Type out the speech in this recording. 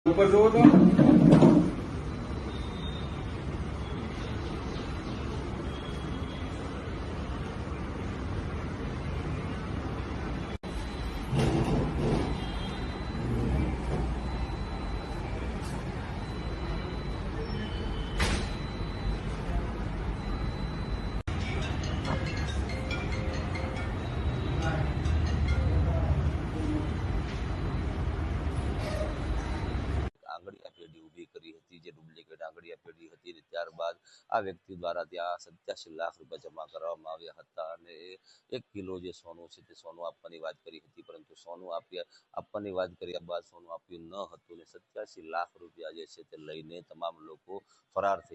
ઉપર જુઓ તો આંગળીયા પેઢી ઊભી કરી હતી, જે ડુપ્લિકેટ આંગળીયા પેઢી હતી ને ત્યારબાદ આ વ્યક્તિ દ્વારા ત્યાં 87 લાખ રૂપિયા જમા કરવામાં આવ્યા હતા અને 1 કિલો જે સોનું છે તે સોનું આપવાની વાત કરી હતી, પરંતુ સોનું આપવાની વાત કર્યા બાદ સોનું આપ્યું ન હતું ને 87 લાખ રૂપિયા જે છે તે લઈને તમામ લોકો ફરાર થઈ